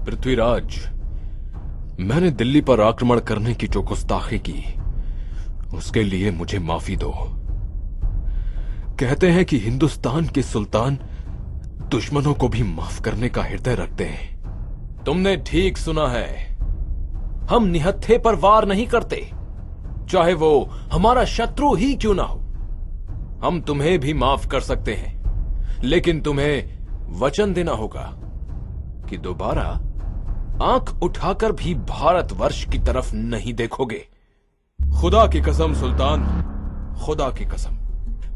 पृथ्वीराज, मैंने दिल्ली पर आक्रमण करने की जो गुस्ताखी की उसके लिए मुझे माफी दो। कहते हैं कि हिंदुस्तान के सुल्तान दुश्मनों को भी माफ करने का हृदय रखते हैं। तुमने ठीक सुना है। हम निहत्थे पर वार नहीं करते, चाहे वो हमारा शत्रु ही क्यों ना हो। हम तुम्हें भी माफ कर सकते हैं, लेकिन तुम्हें वचन देना होगा कि दोबारा आंख उठाकर भी भारतवर्ष की तरफ नहीं देखोगे। खुदा की कसम सुल्तान, खुदा की कसम,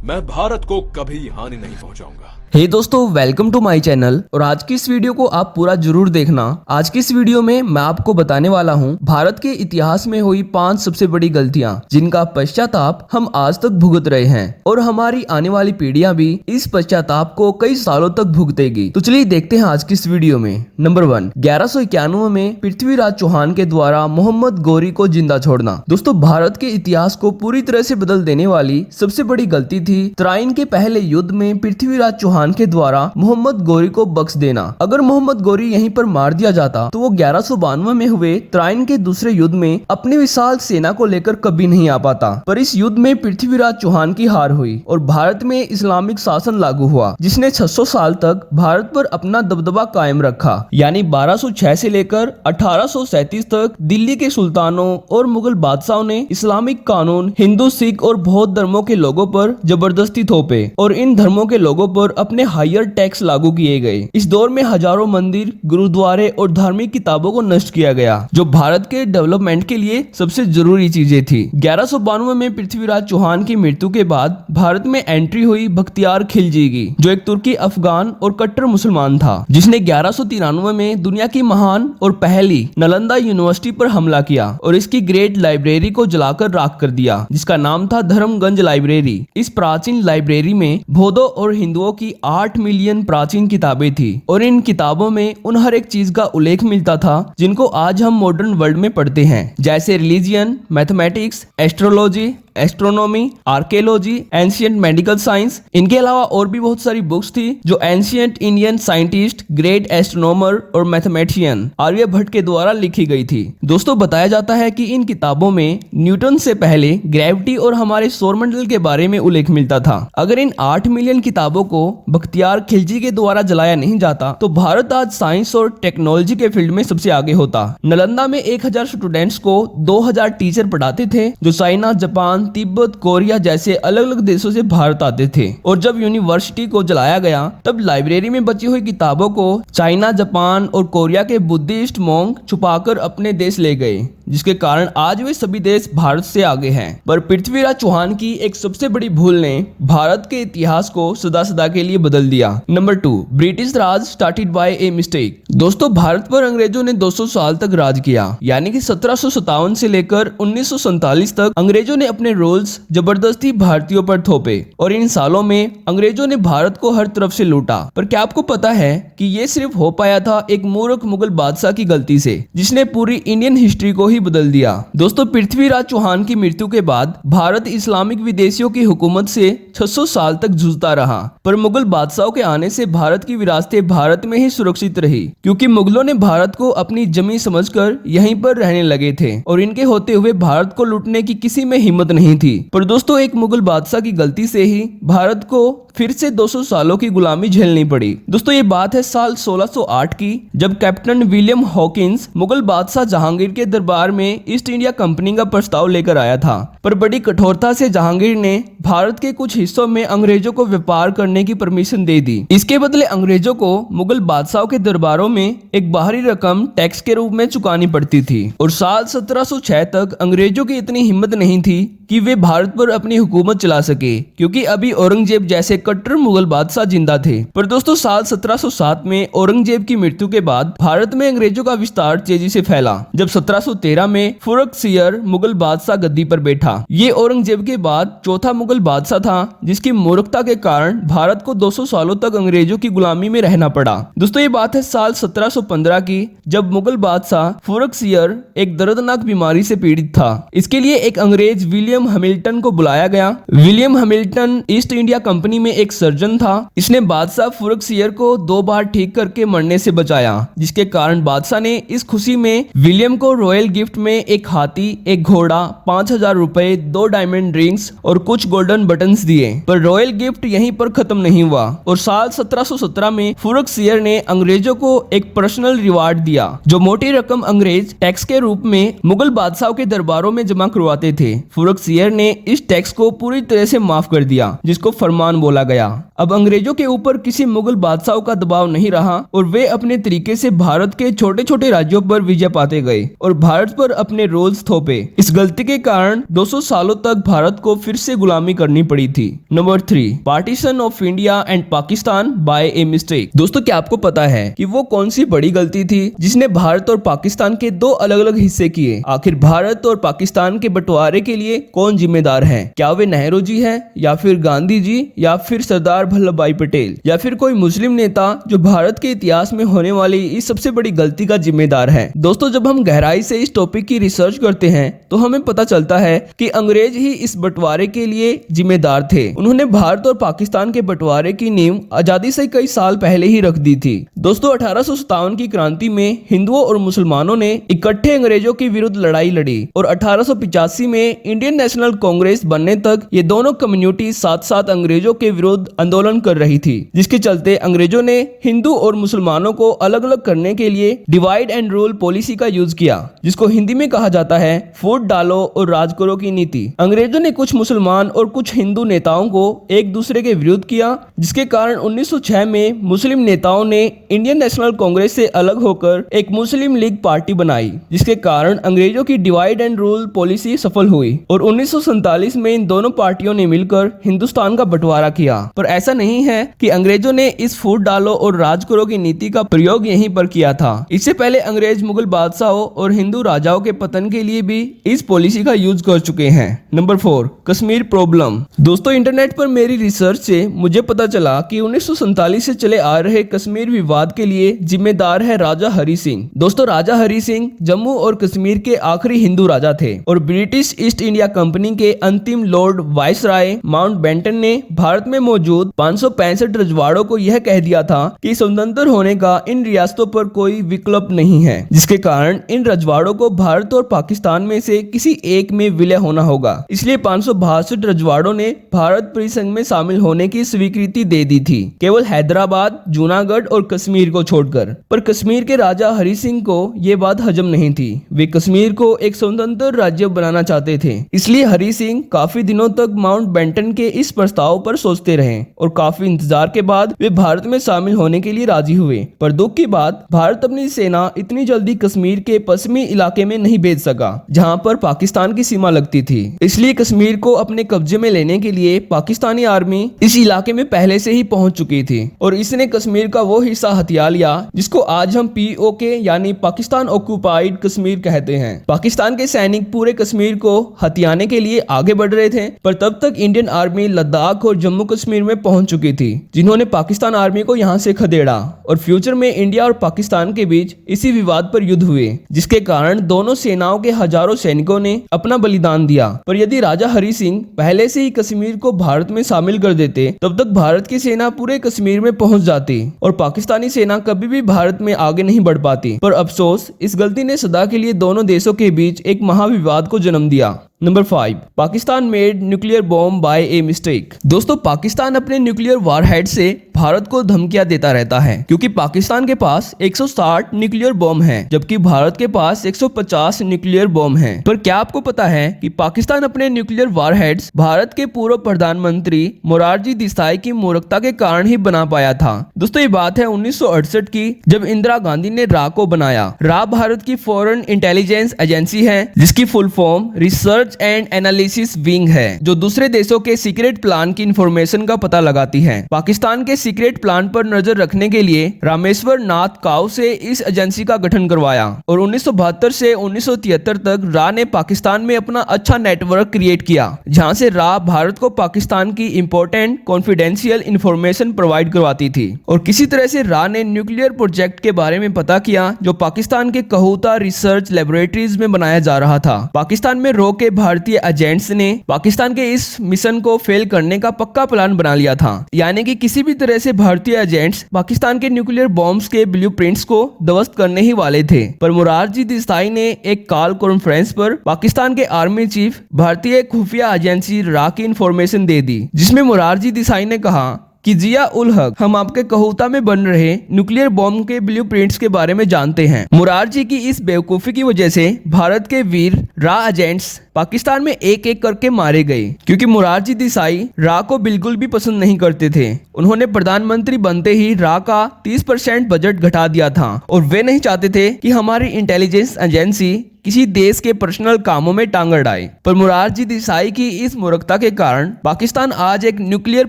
मैं भारत को कभी हानि नहीं पहुंचाऊंगा। हे दोस्तों, वेलकम टू माय चैनल। और आज की इस वीडियो को आप पूरा जरूर देखना। आज की इस वीडियो में मैं आपको बताने वाला हूं भारत के इतिहास में हुई 5 सबसे बड़ी गलतियां जिनका पश्चाताप हम आज तक भुगत रहे हैं और हमारी आने वाली पीढ़ियां भी इस पश्चाताप को कई सालों तक भुगतेगी। तो चलिए देखते हैं आज की इस वीडियो में। नंबर 1, 1191 में पृथ्वीराज चौहान के द्वारा मोहम्मद गौरी को जिंदा छोड़ना। दोस्तों, भारत के इतिहास को पूरी तरह से बदल देने वाली सबसे बड़ी गलती थी तराइन के पहले युद्ध में पृथ्वीराज चौहान के द्वारा मोहम्मद गौरी को बख्श देना। अगर मोहम्मद गौरी यहीं पर मार दिया जाता तो वो 1192 में हुए तराइन के दूसरे युद्ध में अपनी विशाल सेना को लेकर कभी नहीं आ पाता। पर इस युद्ध में पृथ्वीराज चौहान की हार हुई और भारत में इस्लामिक शासन लागू हुआ, जिसने 600 साल तक भारत पर अपना दबदबा कायम रखा। यानी 1206 से लेकर 1837 तक दिल्ली के सुल्तानों और मुगल बादशाहों ने इस्लामिक कानून हिंदू, सिख और बौद्ध धर्मों के लोगों पर जबरदस्ती थोपे और इन धर्मों के लोगों पर अपने हायर टैक्स लागू किए गए। इस दौर में हजारों मंदिर, गुरुद्वारे और धार्मिक किताबों को नष्ट किया गया, जो भारत के डेवलपमेंट के लिए सबसे जरूरी चीजें थी। 1192 में पृथ्वीराज चौहान की मृत्यु के बाद भारत में एंट्री हुई बख्तियार खिलजी की, जो एक तुर्की अफगान और कट्टर मुसलमान था, जिसने 1193 में दुनिया की महान और पहली नालंदा यूनिवर्सिटी पर हमला किया और इसकी ग्रेट लाइब्रेरी को जलाकर राख कर दिया, जिसका नाम था धर्मगंज लाइब्रेरी। इस प्राचीन लाइब्रेरी में बौद्धों और हिंदुओं की 8 मिलियन प्राचीन किताबें थी और इन किताबों में उन हर एक चीज का उल्लेख मिलता था जिनको आज हम मॉडर्न वर्ल्ड में पढ़ते हैं, जैसे religion, mathematics, astrology, astronomy, archaeology, ancient medical science. इनके अलावा और भी बहुत सारी बुक्स थी जो ancient Indian scientist, great astronomer और मैथमेटिशियन आर्यभट्ट के द्वारा लिखी गई थी। दोस्तों, बताया जाता है कि इन किताबों में न्यूटन से पहले ग्रेविटी और हमारे सौरमंडल के बारे में उल्लेख मिलता था। अगर इन 8 मिलियन किताबों को बख्तियार खिलजी के द्वारा जलाया नहीं जाता तो भारत आज साइंस और टेक्नोलॉजी के फील्ड में सबसे आगे होता। नालंदा में 1000 स्टूडेंट्स को 2000 टीचर पढ़ाते थे जो चाइना, जापान, तिब्बत, कोरिया जैसे अलग अलग देशों से भारत आते थे। और जब यूनिवर्सिटी को जलाया गया तब लाइब्रेरी में बची हुई किताबों को चाइना, जापान और कोरिया के बुद्धिस्ट मोंग छुपाकर अपने देश ले गए, जिसके कारण आज वे सभी देश भारत से आगे हैं। पर पृथ्वीराज चौहान की एक सबसे बड़ी भूल ने भारत के इतिहास को सदा सदा के लिए बदल दिया। Number 2, British Raj started by a mistake. दोस्तों, भारत पर अंग्रेजों ने 200 साल तक राज किया, यानी कि 1757 से लेकर 1947 तक अंग्रेजों ने अपने रूल्स जबरदस्ती भारतीयों पर थोपे और इन सालों में अंग्रेजों ने भारत को हर तरफ से लूटा। पर क्या आपको पता है कि ये सिर्फ हो पाया था एक मूर्ख मुगल बादशाह की गलती से, जिसने पूरी इंडियन हिस्ट्री को ही बदल दिया। दोस्तों, पृथ्वीराज चौहान की मृत्यु के बाद भारत इस्लामिक विदेशियों की हुकूमत से 600 साल तक जूझता रहा, पर मुगल बादशाहों के आने से भारत की विरासतें भारत में ही सुरक्षित रही, क्योंकि मुगलों ने भारत को अपनी जमीन समझकर यहीं पर रहने लगे थे और इनके होते हुए भारत को लूटने की किसी में हिम्मत नहीं थी। पर दोस्तों, एक मुगल बादशाह की गलती से ही भारत को फिर से 200 सालों की गुलामी झेलनी पड़ी। दोस्तों, ये बात है साल 1608 की, जब कैप्टन विलियम हॉकिंस मुगल बादशाह जहांगीर के दरबार में ईस्ट इंडिया कंपनी का प्रस्ताव लेकर आया था। पर बड़ी कठोरता से जहांगीर ने भारत के कुछ हिस्सों में अंग्रेजों को व्यापार करने की परमिशन दे दी। इसके बदले अंग्रेजों को मुगल बादशाहों के दरबारों में एक बाहरी रकम टैक्स के रूप में चुकानी पड़ती थी और साल 1706 तक अंग्रेजों की इतनी हिम्मत नहीं थी कि वे भारत पर अपनी हुकूमत चला सके, क्योंकि अभी औरंगजेब जैसे कट्टर मुगल बादशाह जिंदा थे। पर दोस्तों, साल 1707 में औरंगजेब की मृत्यु के बाद भारत में अंग्रेजों का विस्तार तेजी से फैला, जब 1713 में फुरख्सियर मुगल बादशाह गद्दी पर बैठा। ये औरंगजेब के बाद चौथा मुगल मुगल बादशाह था जिसकी मूर्खता के कारण भारत को 200 सालों तक अंग्रेजों की गुलामी में रहना पड़ा। दोस्तों ये बात है साल 1715 की, जब मुगल बादशाह फुरक्सियर एक दर्दनाक बीमारी से पीड़ित था। इसके लिए एक अंग्रेज विलियम हैमिल्टन को बुलाया गया। William Hamilton east India company में एक सर्जन था। इसने बादशाह फुरक्सियर को 2 बार ठीक करके मरने से बचाया, जिसके कारण बादशाह ने इस खुशी में विलियम को रॉयल गिफ्ट में एक हाथी, एक घोड़ा, 5000 रुपए, 2 डायमंड रिंग्स और कुछ गोल्डन बटन्स दिए। पर रॉयल गिफ्ट यहीं पर खत्म नहीं हुआ और साल 1717 में फुरक्सियर ने अंग्रेजों को एक पर्सनल रिवार्ड दिया, जो मोटी रकम अंग्रेज टैक्स के रूप में मुगल बादशाहों के दरबारों में जमा करवाते थे। फुरक्सियर ने इस टैक्स को पूरी तरह से माफ कर दिया, जिसको फरमान बोला गया। अब अंग्रेजों के ऊपर किसी मुगल बादशाहों का दबाव नहीं रहा और वे अपने तरीके से भारत के छोटे छोटे राज्यों पर विजय पाते गए और भारत पर अपने रूल्स थोपे। इस गलती के कारण 200 सालों तक भारत को फिर से गुलामी करनी पड़ी थी। Number 3, partition of India and Pakistan by a mistake. दोस्तों क्या आपको पता है कि वो कौन सी बड़ी गलती थी जिसने भारत और पाकिस्तान के 2 अलग अलग हिस्से किए? आखिर भारत और पाकिस्तान के बंटवारे के लिए कौन जिम्मेदार है? क्या वे नेहरू जी हैं, या फिर गांधी जी, या फिर सरदार वल्लभ भाई पटेल, या फिर कोई मुस्लिम नेता जो भारत के इतिहास में होने वाली इस सबसे बड़ी गलती का जिम्मेदार है? दोस्तों जब हम गहराई से इस टॉपिक की रिसर्च करते हैं तो हमें पता चलता है कि अंग्रेज ही इस बंटवारे के लिए जिम्मेदार थे। उन्होंने भारत और पाकिस्तान के बंटवारे की नींव आजादी से कई साल पहले ही रख दी थी। दोस्तों 1857 की क्रांति में हिंदुओं और मुसलमानों ने इकट्ठे अंग्रेजों के विरुद्ध लड़ाई लड़ी और 1885 में इंडियन नेशनल कांग्रेस बनने तक ये दोनों कम्युनिटी साथ साथ अंग्रेजों के विरुद्ध आंदोलन कर रही थी, जिसके चलते अंग्रेजों ने हिंदू और मुसलमानों को अलग अलग करने के लिए डिवाइड एंड रूल पॉलिसी का यूज किया, जिसको हिंदी में कहा जाता है फूट डालो और राज करो की नीति। अंग्रेजों ने कुछ मुसलमान और कुछ हिंदू नेताओं को एक दूसरे के विरुद्ध किया, जिसके कारण 1906 में मुस्लिम नेताओं ने इंडियन नेशनल कांग्रेस से अलग होकर एक मुस्लिम लीग पार्टी बनाई, जिसके कारण अंग्रेजों की डिवाइड एंड रूल पॉलिसी सफल हुई और 1947 में इन दोनों पार्टियों ने मिलकर हिंदुस्तान का बंटवारा किया। पर ऐसा नहीं है कि अंग्रेजों ने इस फूट डालो और राज करो की नीति का प्रयोग यहीं पर किया था। इससे पहले अंग्रेज मुगल बादशाहों और हिंदू राजाओं के पतन के लिए भी इस पॉलिसी का यूज कर चुके हैं। Number 4, Kashmir problem. दोस्तों इंटरनेट पर मेरी रिसर्च से मुझे पता चला कि 1947 से चले आ रहे कश्मीर विवाद के लिए जिम्मेदार है राजा हरि सिंह। दोस्तों राजा हरि सिंह जम्मू और कश्मीर के आखिरी हिंदू राजा थे और ब्रिटिश ईस्ट इंडिया कंपनी के अंतिम लॉर्ड वाइसराय माउंटबेटन ने भारत में मौजूद 565 रजवाड़ों को यह कह दिया था कि स्वतंत्र होने का इन रियासतों पर कोई विकल्प नहीं है, जिसके कारण इन रजवाड़ों को भारत और पाकिस्तान में से किसी एक में विलय होना होगा। इसलिए 562 रजवाड़ों ने भारत परिसंघ में शामिल होने की स्वीकृति दे दी थी, केवल हैदराबाद, जूनागढ़ और कश्मीर को छोड़कर। पर कश्मीर के राजा हरि सिंह को यह बात हजम नहीं थी। वे कश्मीर को एक स्वतंत्र राज्य बनाना चाहते थे। इसलिए हरि सिंह काफी दिनों तक माउंटबेटन के इस प्रस्ताव पर सोचते रहे और काफी इंतजार के बाद वे भारत में शामिल होने के लिए राजी हुए। पर दुख की बात, भारत अपनी सेना इतनी जल्दी कश्मीर के पश्चिमी इलाके में नहीं भेज सका, जहां पर पाकिस्तान की सीमा लगती थी। इसलिए कश्मीर को अपने कब्जे में लेने के लिए पाकिस्तानी आर्मी इस इलाके में पहले से ही पहुंच चुकी थी और इसने कश्मीर का वो हिस्सा हथिया लिया जिसको आज हम POK यानी पाकिस्तान ऑक्युपाइड कश्मीर कहते हैं। पाकिस्तान के सैनिक पूरे कश्मीर को हथियाने के लिए आगे बढ़ रहे थे, पर तब तक इंडियन आर्मी लद्दाख और जम्मू कश्मीर में पहुंच चुकी थी, जिन्होंने पाकिस्तान आर्मी को यहां से खदेड़ा और फ्यूचर में इंडिया और पाकिस्तान के बीच इसी विवाद पर युद्ध हुए, जिसके कारण दोनों सेनाओं के हजारों सैनिकों ने अपना बलिदान दिया। पर यदि राजा हरि सिंह पहले से ही कश्मीर को भारत में शामिल कर देते, तब तक भारत की सेना पूरे कश्मीर में पहुंच जाती और पाकिस्तानी सेना कभी भी भारत में आगे नहीं बढ़ पाती। पर अफसोस, इस गलती ने सदा के लिए दोनों देशों के बीच एक महाविवाद को जन्म दिया। Number 5, Pakistan made nuclear bomb by a mistake. दोस्तों पाकिस्तान अपने न्यूक्लियर वारहेड से भारत को धमकियां देता रहता है, क्योंकि पाकिस्तान के पास 160 न्यूक्लियर बॉम्ब हैं, जबकि भारत के पास 150 न्यूक्लियर बॉम्ब हैं। पर क्या आपको पता है कि पाकिस्तान अपने न्यूक्लियर वारहेड्स भारत के पूर्व प्रधानमंत्री मोरारजी देसाई की मूर्खता के कारण ही बना पाया था। दोस्तों ये बात है 1968 की, जब इंदिरा गांधी ने रा को बनाया। रा भारत की फॉरेन इंटेलिजेंस एजेंसी है, जिसकी full form research research and analysis wing है जो दूसरे देशों के सीक्रेट प्लान की इंफॉर्मेशन का पता लगाती है। पाकिस्तान के सीक्रेट प्लान पर नजर रखने के लिए रामेश्वर नाथ काउ से इस एजेंसी का गठन करवाया और 1972 से 1973 तक रा ने पाकिस्तान में अपना अच्छा नेटवर्क क्रिएट किया, जहां से रा भारत को पाकिस्तान की इंपॉर्टेंट कॉन्फिडेंशियल इंफॉर्मेशन प्रोवाइड करवाती थी। और किसी तरह से रा ने न्यूक्लियर प्रोजेक्ट के बारे में पता किया जो पाकिस्तान के कहूता रिसर्च लेबोरेटरीज में बनाया जा रहा था। पाकिस्तान में रो के भारतीय एजेंट्स ने पाकिस्तान के इस मिशन को फेल करने का पक्का प्लान बना लिया था, यानी कि किसी भी तरह से भारतीय एजेंट्स पाकिस्तान के न्यूक्लियर बॉम्ब्स के ब्लूप्रिंट्स को ध्वस्त करने ही वाले थे। पर मोरारजी देसाई ने एक कॉल कॉन्फ्रेंस पर पाकिस्तान के आर्मी चीफ भारतीय खुफिया एजेंसी रा की इंफॉर्मेशन दे दी, जिसमें मोरारजी देसाई ने कहा कि जिया उल हक, हम आपके कहूता में बन रहे न्यूक्लियर बॉम्ब के ब्लूप्रिंट्स के बारे में जानते हैं। मोरारजी की इस बेवकूफी की वजह से भारत के वीर रा एजेंट्स पाकिस्तान में एक एक करके मारे गए, क्योंकि मोरारजी देसाई रा को बिल्कुल भी पसंद नहीं करते थे। उन्होंने प्रधानमंत्री बनते ही रा का 30% बजट घटा दिया था और वे नहीं चाहते थे कि हमारी इंटेलिजेंस एजेंसी किसी देश के पर्सनल कामों में टांग अड़ाए। पर मोरारजी देसाई की इस मूर्खता के कारण पाकिस्तान आज एक न्यूक्लियर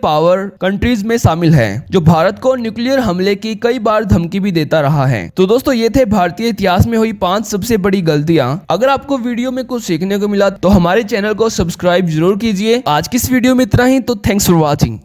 पावर कंट्रीज में शामिल है, जो भारत को न्यूक्लियर हमले की कई बार धमकी भी देता रहा है। तो दोस्तों, ये थे भारतीय इतिहास में हुई 5 सबसे बड़ी गलतियां। अगर आपको वीडियो में कुछ सीखने को मिला तो हमारे चैनल को सब्सक्राइब जरूर कीजिए। आज की इस वीडियो में इतना ही, तो थैंक्स फॉर वॉचिंग।